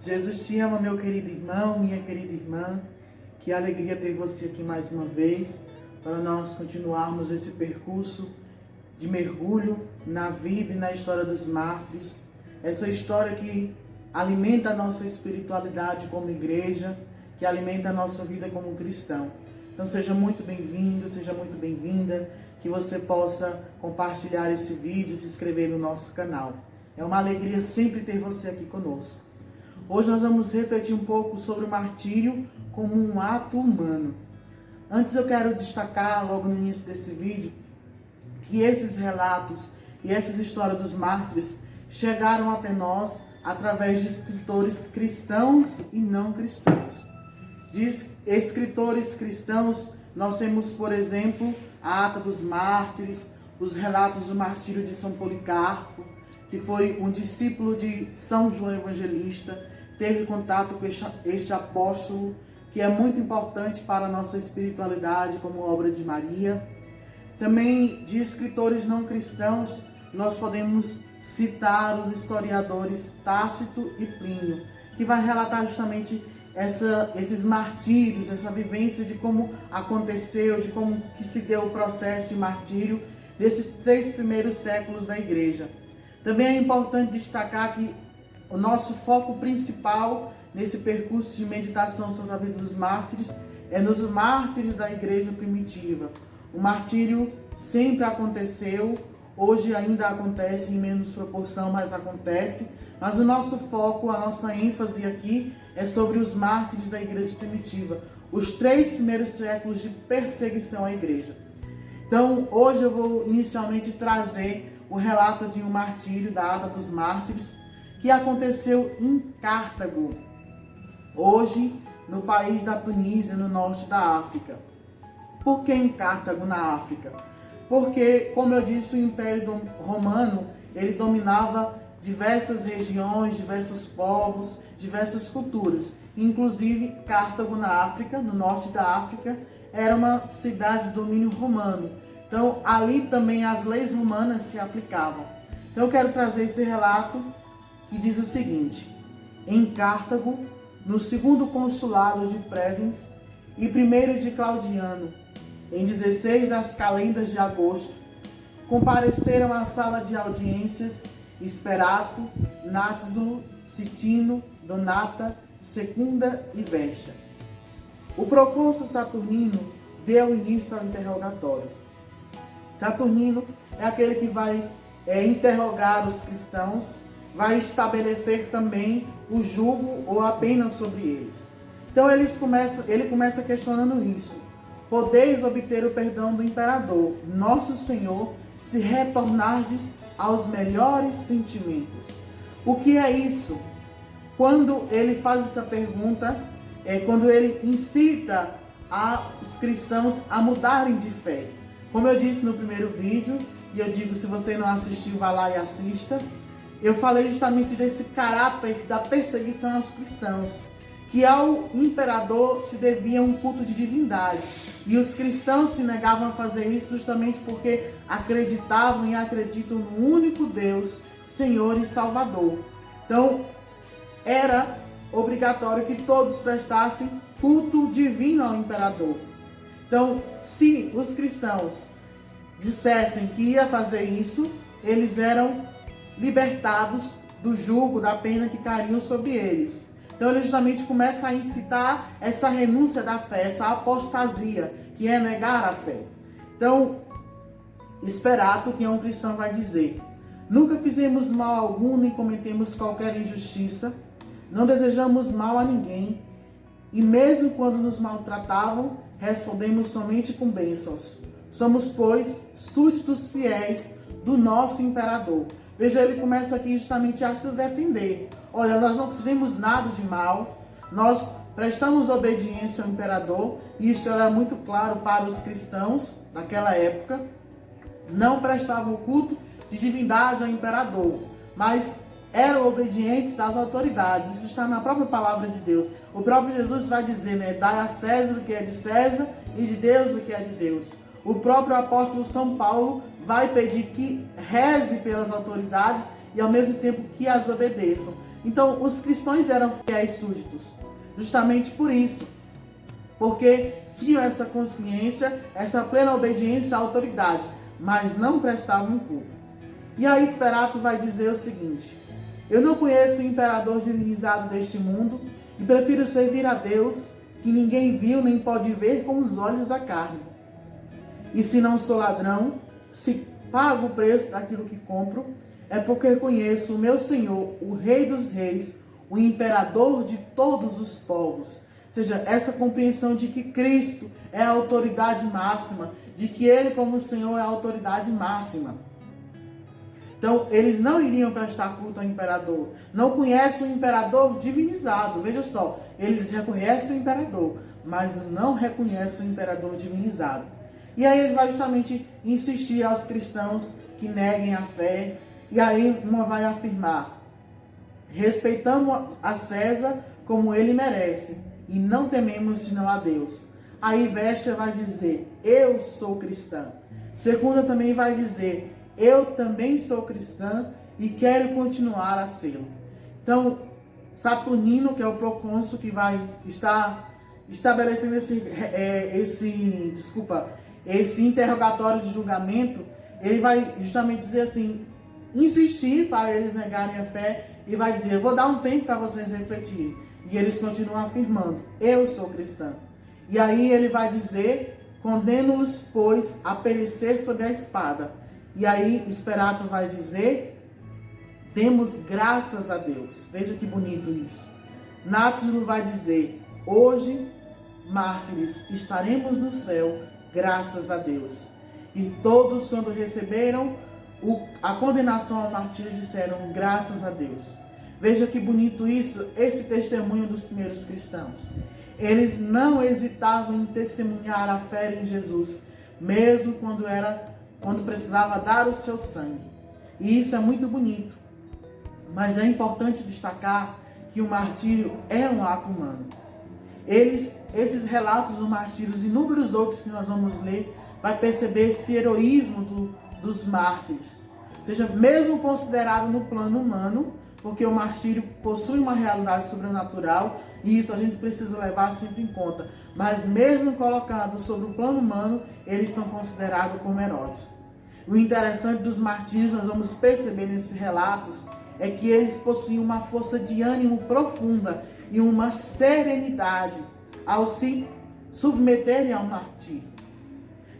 Jesus te ama, meu querido irmão, minha querida irmã. Que alegria ter você aqui mais uma vez, para nós continuarmos esse percurso de mergulho na vida e na história dos mártires. Essa história que alimenta a nossa espiritualidade como igreja, que alimenta a nossa vida como cristão. Então seja muito bem-vindo, seja muito bem-vinda, que você possa compartilhar esse vídeo e se inscrever no nosso canal. É uma alegria sempre ter você aqui conosco. Hoje nós vamos refletir um pouco sobre o martírio como um ato humano. Antes eu quero destacar, logo no início desse vídeo, que esses relatos e essas histórias dos mártires chegaram até nós através de escritores cristãos e não cristãos. De escritores cristãos, nós temos, por exemplo, a Ata dos Mártires, os relatos do martírio de São Policarpo, que foi um discípulo de São João Evangelista, teve contato com este apóstolo, que é muito importante para a nossa espiritualidade, como obra de Maria. Também de escritores não cristãos, nós podemos citar os historiadores Tácito e Plínio, que vai relatar justamente esses martírios, essa vivência de como aconteceu, de como que se deu o processo de martírio desses 3 primeiros séculos da igreja. Também é importante destacar que o nosso foco principal nesse percurso de meditação sobre a vida dos mártires é nos mártires da igreja primitiva. O martírio sempre aconteceu, hoje ainda acontece em menos proporção, mas acontece. Mas o nosso foco, a nossa ênfase aqui é sobre os mártires da igreja primitiva, os 3 primeiros séculos de perseguição à igreja. Então, hoje eu vou inicialmente trazer o relato de um martírio da Ata dos Mártires, que aconteceu em Cartago, hoje no país da Tunísia, no norte da África. Por que em Cartago, na África? Porque, como eu disse, o Império Romano, ele dominava diversas regiões, diversos povos, diversas culturas. Inclusive, Cartago, na África, no norte da África, era uma cidade de domínio romano. Então, ali também as leis romanas se aplicavam. Então, eu quero trazer esse relato que diz o seguinte: em Cartago, no 2º consulado de Présens e 1º de Claudiano, em 16 das calendas de agosto, compareceram à sala de audiências Esperato, Nátizulo, Citino, Donata, Secunda e Vesta. O procônsul Saturnino deu início ao interrogatório. Saturnino é aquele que vai interrogar os cristãos, vai estabelecer também o julgo ou a pena sobre eles. Então ele começa questionando isso. Podeis obter o perdão do imperador, nosso Senhor, se retornardes aos melhores sentimentos. O que é isso? Quando ele faz essa pergunta, é quando ele incita os cristãos a mudarem de fé. Como eu disse no primeiro vídeo, e eu digo, se você não assistiu, vá lá e assista, eu falei justamente desse caráter da perseguição aos cristãos, que ao imperador se devia um culto de divindade. E os cristãos se negavam a fazer isso justamente porque acreditavam e acreditam no único Deus, Senhor e Salvador. Então, era obrigatório que todos prestassem culto divino ao imperador. Então, se os cristãos dissessem que ia fazer isso, eles eram libertados do jugo, da pena que cairiam sobre eles. Então ele justamente começa a incitar essa renúncia da fé, essa apostasia, que é negar a fé. Então, Esperato, que é um cristão, vai dizer: nunca fizemos mal algum, nem cometemos qualquer injustiça, não desejamos mal a ninguém, e mesmo quando nos maltratavam, respondemos somente com bênçãos. Somos, pois, súditos fiéis do nosso imperador. Veja, ele começa aqui justamente a se defender. Olha, nós não fizemos nada de mal, nós prestamos obediência ao imperador, e isso era muito claro para os cristãos daquela época. Não prestavam culto de divindade ao imperador, mas eram obedientes às autoridades. Isso está na própria palavra de Deus. O próprio Jesus vai dizer, dai a César o que é de César e de Deus o que é de Deus. O próprio apóstolo São Paulo vai pedir que reze pelas autoridades e ao mesmo tempo que as obedeçam. Então, os cristãos eram fiéis súditos, justamente por isso, porque tinham essa consciência, essa plena obediência à autoridade, mas não prestavam culto. E aí Esperato vai dizer o seguinte: eu não conheço o imperador divinizado deste mundo e prefiro servir a Deus, que ninguém viu nem pode ver com os olhos da carne. E se não sou ladrão, se pago o preço daquilo que compro, é porque conheço o meu Senhor, o Rei dos Reis, o imperador de todos os povos. Ou seja, essa compreensão de que Cristo é a autoridade máxima, de que Ele como Senhor é a autoridade máxima. Então, eles não iriam prestar culto ao imperador. Não conhecem o imperador divinizado. Veja só, eles reconhecem o imperador, mas não reconhecem o imperador divinizado. E aí ele vai justamente insistir aos cristãos que neguem a fé. E aí uma vai afirmar: respeitamos a César como ele merece, e não tememos senão a Deus. Aí Véstia vai dizer: eu sou cristã. Segunda também vai dizer: eu também sou cristã e quero continuar a sê-lo. Então, Saturnino, que é o procônsul que vai estar estabelecendo esse interrogatório de julgamento, ele vai justamente dizer assim, insistir para eles negarem a fé e vai dizer: eu vou dar um tempo para vocês refletirem. E eles continuam afirmando: eu sou cristã. E aí ele vai dizer: condeno-los, pois, a perecer sob a espada. E aí Esperato vai dizer: demos graças a Deus. Veja que bonito isso. Nátulo vai dizer: hoje, mártires, estaremos no céu, graças a Deus. E todos, quando receberam a condenação ao martírio, disseram: graças a Deus. Veja que bonito isso, esse testemunho dos primeiros cristãos. Eles não hesitavam em testemunhar a fé em Jesus, mesmo quando precisava dar o seu sangue. E isso é muito bonito. Mas é importante destacar que o martírio é um ato humano. Esses relatos do martírio, os inúmeros outros que nós vamos ler, vai perceber esse heroísmo dos mártires. Ou seja, mesmo considerado no plano humano, porque o martírio possui uma realidade sobrenatural, e isso a gente precisa levar sempre em conta. Mas mesmo colocado sobre o plano humano, eles são considerados como heróis. O interessante dos martírios, nós vamos perceber nesses relatos, é que eles possuíam uma força de ânimo profunda e uma serenidade ao se submeterem ao martírio.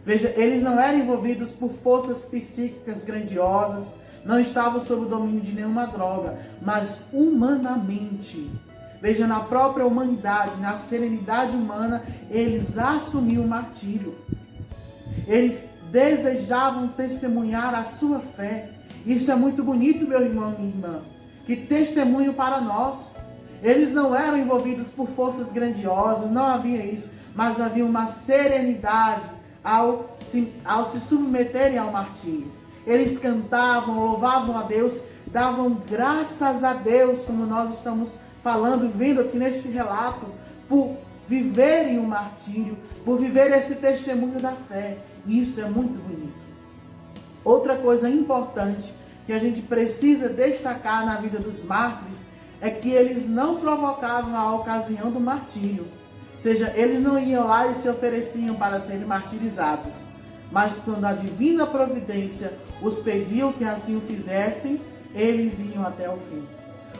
Veja, eles não eram envolvidos por forças psíquicas grandiosas, não estavam sob o domínio de nenhuma droga, mas humanamente. Veja, na própria humanidade, na serenidade humana, eles assumiam o martírio. Eles desejavam testemunhar a sua fé. Isso é muito bonito, meu irmão e minha irmã. Que testemunho para nós. Eles não eram envolvidos por forças grandiosas, não havia isso, mas havia uma serenidade ao se submeterem ao martírio. Eles cantavam, louvavam a Deus, davam graças a Deus, como nós estamos falando, vendo aqui neste relato, por viverem o martírio, por viver esse testemunho da fé. E isso é muito bonito. Outra coisa importante que a gente precisa destacar na vida dos mártires é que eles não provocavam a ocasião do martírio. Ou seja, eles não iam lá e se ofereciam para serem martirizados. Mas quando a divina providência os pediam que assim o fizessem, eles iam até o fim.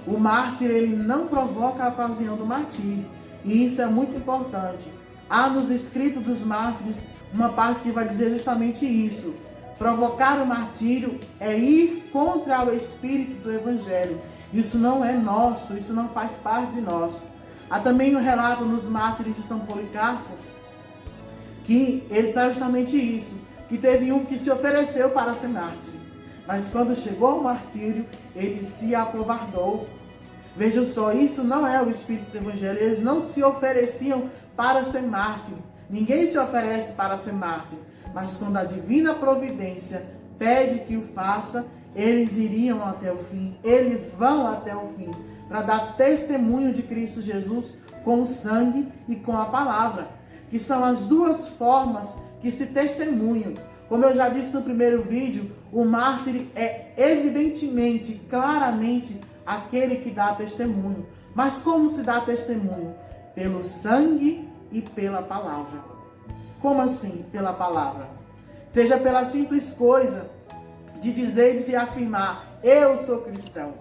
O mártir, ele não provoca a ocasião do martírio. E isso é muito importante. Há nos escritos dos mártires uma parte que vai dizer justamente isso. Provocar o martírio é ir contra o espírito do evangelho. Isso não é nosso, isso não faz parte de nós. Há também um relato nos mártires de São Policarpo, que ele traz justamente isso, que teve um que se ofereceu para ser mártir, mas quando chegou ao martírio, ele se acovardou. Veja só, isso não é o espírito do evangelho, eles não se ofereciam para ser mártir. Ninguém se oferece para ser mártir, mas quando a divina providência pede que o faça, eles iriam até o fim, eles vão até o fim, para dar testemunho de Cristo Jesus com o sangue e com a palavra, que são as duas formas que se testemunham. Como eu já disse no primeiro vídeo, o mártir é evidentemente, claramente aquele que dá testemunho. Mas como se dá testemunho? Pelo sangue e pela palavra. Como assim, pela palavra? Seja pela simples coisa de dizeres e afirmar, eu sou cristão.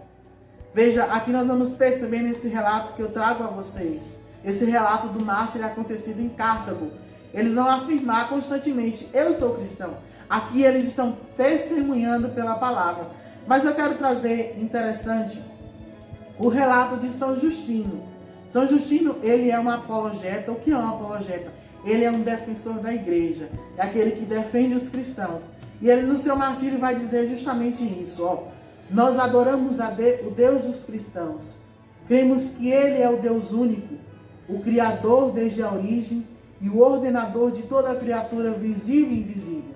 Veja, aqui nós vamos perceber nesse relato que eu trago a vocês, esse relato do mártir acontecido em Cartago. Eles vão afirmar constantemente, eu sou cristão. Aqui eles estão testemunhando pela palavra. Mas eu quero trazer, interessante, o relato de São Justino. São Justino, ele é um apologeta. O que é um apologeta? Ele é um defensor da igreja. É aquele que defende os cristãos. E ele no seu martírio vai dizer justamente isso. Ó. Nós adoramos o Deus dos cristãos. Cremos que ele é o Deus único, o Criador desde a origem e o ordenador de toda a criatura visível e invisível.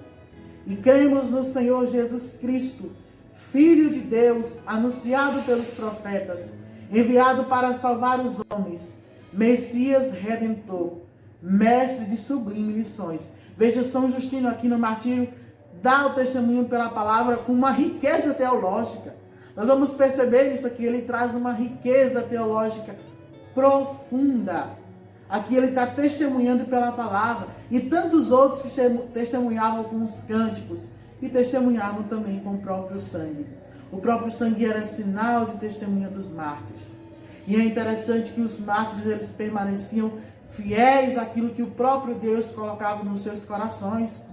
E cremos no Senhor Jesus Cristo, Filho de Deus, anunciado pelos profetas, enviado para salvar os homens, Messias Redentor, mestre de sublimes lições. Veja, São Justino aqui no martírio dá o testemunho pela palavra com uma riqueza teológica. Nós vamos perceber isso aqui, ele traz uma riqueza teológica profunda. Aqui ele está testemunhando pela palavra. E tantos outros que testemunhavam com os cânticos e testemunhavam também com o próprio sangue. O próprio sangue era sinal de testemunha dos mártires. E é interessante que os mártires eles permaneciam fiéis àquilo que o próprio Deus colocava nos seus corações.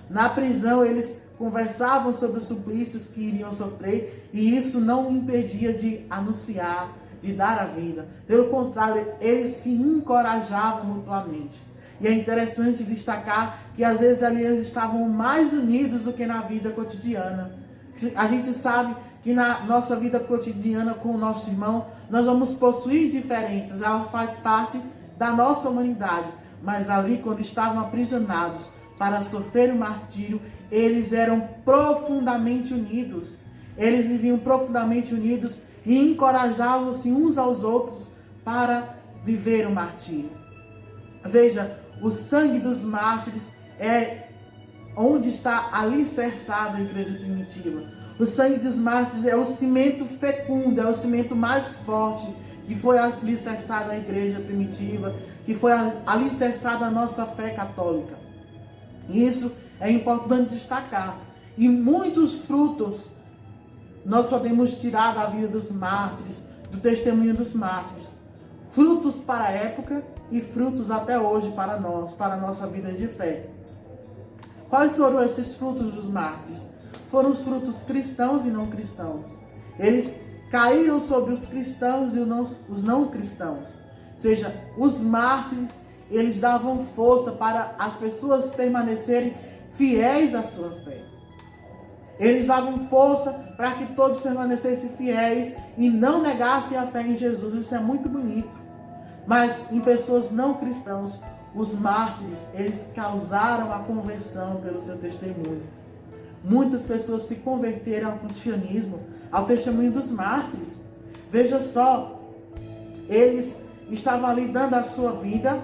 Na prisão eles conversavam sobre os suplícios que iriam sofrer e isso não impedia de anunciar, de dar a vida. Pelo contrário, eles se encorajavam mutuamente. E é interessante destacar que às vezes ali eles estavam mais unidos do que na vida cotidiana. A gente sabe que na nossa vida cotidiana com o nosso irmão, nós vamos possuir diferenças, ela faz parte da nossa humanidade. Mas ali, quando estavam aprisionados para sofrer o martírio, eles eram profundamente unidos. Eles viviam profundamente unidos e encorajavam-se uns aos outros para viver o martírio. Veja, o sangue dos mártires é onde está alicerçada a igreja primitiva. O sangue dos mártires é o cimento fecundo, é o cimento mais forte que foi alicerçada a igreja primitiva, que foi alicerçada a nossa fé católica. E isso é importante destacar. E muitos frutos nós podemos tirar da vida dos mártires, do testemunho dos mártires. Frutos para a época e frutos até hoje para nós, para a nossa vida de fé. Quais foram esses frutos dos mártires? Foram os frutos cristãos e não cristãos. Eles caíram sobre os cristãos e os não cristãos. Ou seja, os mártires, eles davam força para as pessoas permanecerem fiéis à sua fé. Eles davam força para que todos permanecessem fiéis e não negassem a fé em Jesus. Isso é muito bonito. Mas em pessoas não cristãs, os mártires, eles causaram a conversão pelo seu testemunho. Muitas pessoas se converteram ao cristianismo, ao testemunho dos mártires. Veja só, eles estavam ali dando a sua vida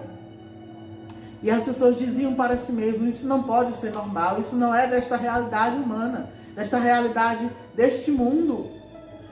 e as pessoas diziam para si mesmos, isso não pode ser normal, isso não é desta realidade humana, desta realidade deste mundo.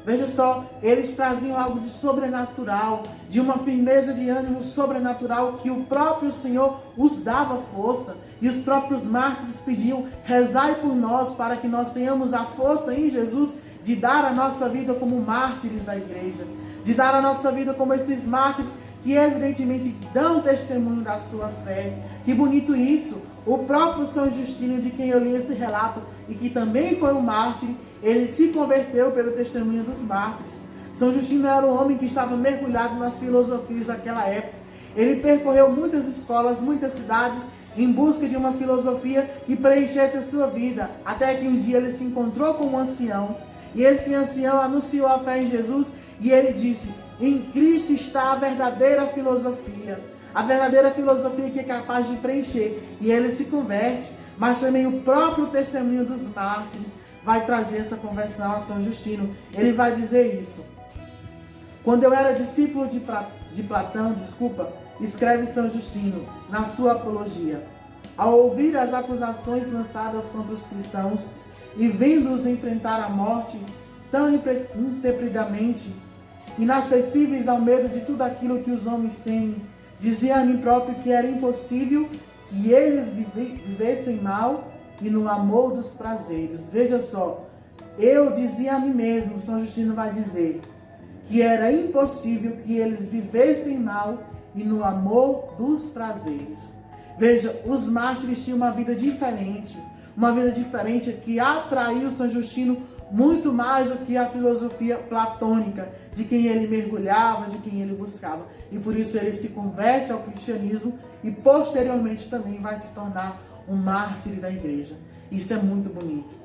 Veja só, eles traziam algo de sobrenatural, de uma firmeza de ânimo sobrenatural que o próprio Senhor os dava força. E os próprios mártires pediam, rezai por nós para que nós tenhamos a força em Jesus de dar a nossa vida como mártires da igreja. De dar a nossa vida como esses mártires que evidentemente dão testemunho da sua fé. Que bonito isso! O próprio São Justino, de quem eu li esse relato, e que também foi um mártir, ele se converteu pelo testemunho dos mártires. São Justino era um homem que estava mergulhado nas filosofias daquela época. Ele percorreu muitas escolas, muitas cidades, em busca de uma filosofia que preenchesse a sua vida. Até que um dia ele se encontrou com um ancião, e esse ancião anunciou a fé em Jesus, e ele disse, em Cristo está a verdadeira filosofia. A verdadeira filosofia que é capaz de preencher. E ele se converte. Mas também o próprio testemunho dos mártires vai trazer essa conversão a São Justino. Ele vai dizer isso. Quando eu era discípulo de Platão, escreve São Justino na sua apologia. Ao ouvir as acusações lançadas contra os cristãos e vendo-os enfrentar a morte tão intrepidamente, inacessíveis ao medo de tudo aquilo que os homens têm. Dizia a mim próprio que era impossível que eles vivessem mal e no amor dos prazeres. Veja só, eu dizia a mim mesmo, São Justino vai dizer, que era impossível que eles vivessem mal e no amor dos prazeres. Veja, os mártires tinham uma vida diferente que atraiu São Justino muito mais do que a filosofia platônica, de quem ele mergulhava, de quem ele buscava. E por isso ele se converte ao cristianismo e posteriormente também vai se tornar um mártir da igreja. Isso é muito bonito.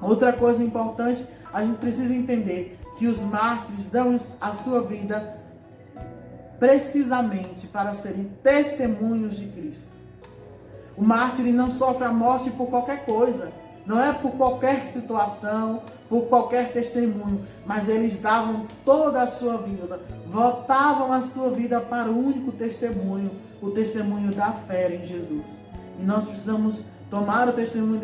Outra coisa importante, a gente precisa entender que os mártires dão a sua vida precisamente para serem testemunhos de Cristo. O mártir não sofre a morte por qualquer coisa, não é por qualquer situação, por qualquer testemunho, mas eles davam toda a sua vida, votavam a sua vida para o único testemunho, o testemunho da fé em Jesus. E nós precisamos tomar o testemunho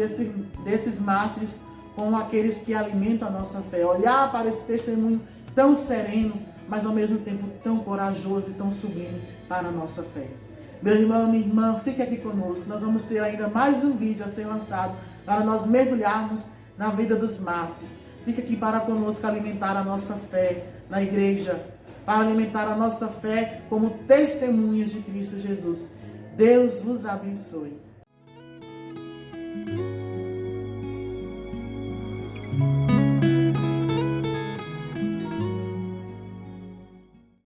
desses mártires como aqueles que alimentam a nossa fé, olhar para esse testemunho tão sereno, mas ao mesmo tempo tão corajoso e tão sublime para a nossa fé. Meu irmão, minha irmã, fique aqui conosco. Nós vamos ter ainda mais um vídeo a ser lançado para nós mergulharmos na vida dos mártires. Fique aqui para conosco alimentar a nossa fé na igreja, para alimentar a nossa fé como testemunhas de Cristo Jesus. Deus vos abençoe.